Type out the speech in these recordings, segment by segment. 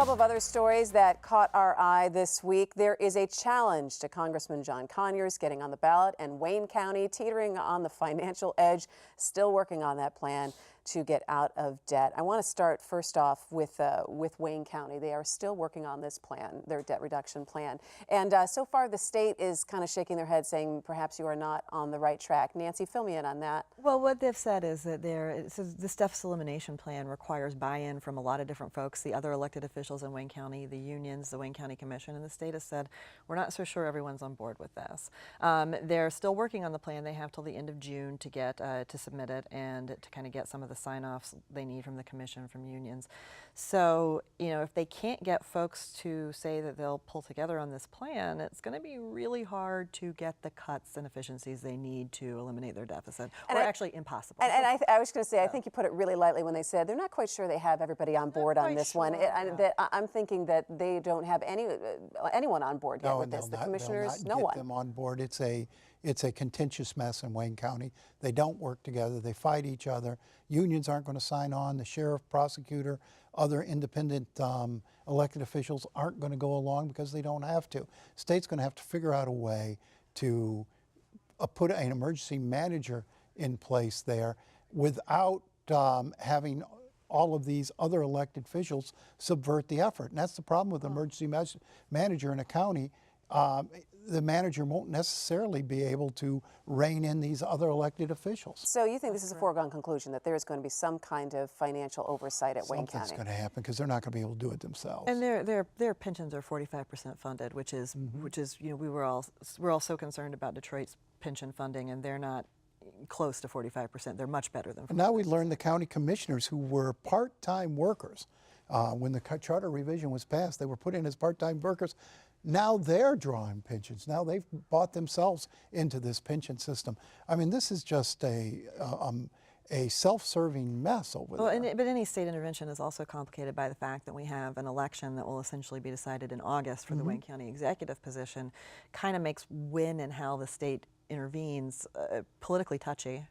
couple of other stories that caught our eye this week. There is a challenge to Congressman John Conyers getting on the ballot, and Wayne County teetering on the financial edge, still working on that plan to get out of debt. I want to start first off with Wayne County. They are still working on this plan, their debt reduction plan. And so far the state is kind of shaking their head saying perhaps you are not on the right track. Nancy, fill me in on that. Well, what they've said is that this deficit elimination plan requires buy-in from a lot of different folks, the other elected officials in Wayne County, the unions, the Wayne County Commission, and the state has said we're not so sure everyone's on board with this. They're still working on the plan. They have till the end of June to get to submit it and to kind of get some of the sign-offs they need from the commission, from unions. So, you know, if they can't get folks to say that they'll pull together on this plan, it's going to be really hard to get the cuts and efficiencies they need to eliminate their deficit, or actually impossible. And I was going to say, I think you put it really lightly when they said they're not quite sure they have everybody on board on this one. I'm thinking that they don't have anyone on board yet with this. The commissioners, no one. Them on board. It's a contentious mess in Wayne County. They don't work together. They fight each other. Unions aren't going to sign on. The sheriff, prosecutor, other independent elected officials aren't going to go along because they don't have to. State's going to have to figure out a way to put an emergency manager in place there without having all of these other elected officials subvert the effort. And that's the problem with emergency manager in a county. The manager won't necessarily be able to rein in these other elected officials. So you think this is a foregone conclusion, that there is going to be some kind of financial oversight at Wayne County? Something's going to happen because they're not going to be able to do it themselves. And their pensions are 45% funded, which is you know, we're all so concerned about Detroit's pension funding, and they're not close to 45%. They're much better than 45%. And now we learned the county commissioners who were part-time workers. When the charter revision was passed, they were put in as part-time workers. Now they're drawing pensions. Now they've bought themselves into this pension system. I mean, this is just a self-serving mess over there. But any state intervention is also complicated by the fact that we have an election that will essentially be decided in August for the Wayne County executive position. Kind of makes when and how the state intervenes politically touchy.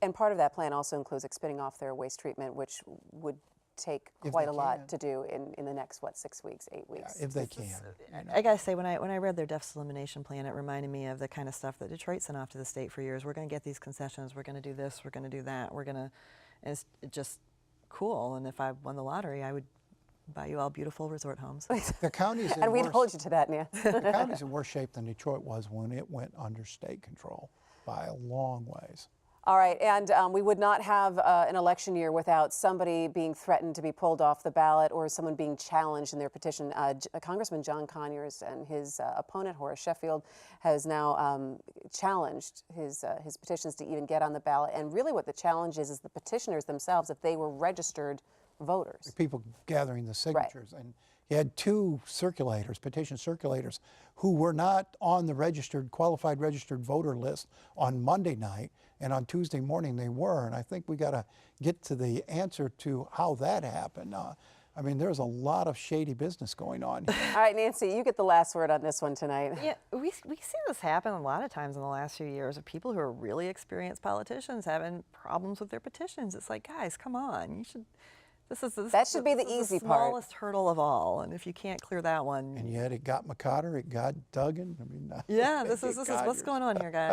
And part of that plan also includes spinning off their waste treatment, which would take quite a lot to do in the next, what, 6 weeks, 8 weeks? Yeah, if they can. I gotta say, when I read their deficit elimination plan, it reminded me of the kind of stuff that Detroit sent off to the state for years. We're going to get these concessions. We're going to do this. We're going to do that. We're going to. It's just cool. And if I won the lottery, I would buy you all beautiful resort homes. The county's in and we'd hold you to that, Nancy. The county's in worse shape than Detroit was when it went under state control by a long ways. All right, and we would not have an election year without somebody being threatened to be pulled off the ballot or someone being challenged in their petition. Congressman John Conyers and his opponent, Horace Sheffield, has now challenged his petitions to even get on the ballot. And really what the challenge is the petitioners themselves, if they were registered voters. People gathering the signatures. Right. And he had two circulators, petition circulators, who were not on the qualified registered voter list on Monday night, and on Tuesday morning they were. And I think we got to get to the answer to how that happened. I mean, there's a lot of shady business going on here. All right, Nancy, you get the last word on this one tonight. Yeah, we see this happen a lot of times in the last few years of people who are really experienced politicians having problems with their petitions. It's like, guys, come on, you should. That should be the easy part. The smallest hurdle of all, and if you can't clear that one. And yet it got McCotter, it got Duggan. I mean, yeah, this is what's going on here, guys.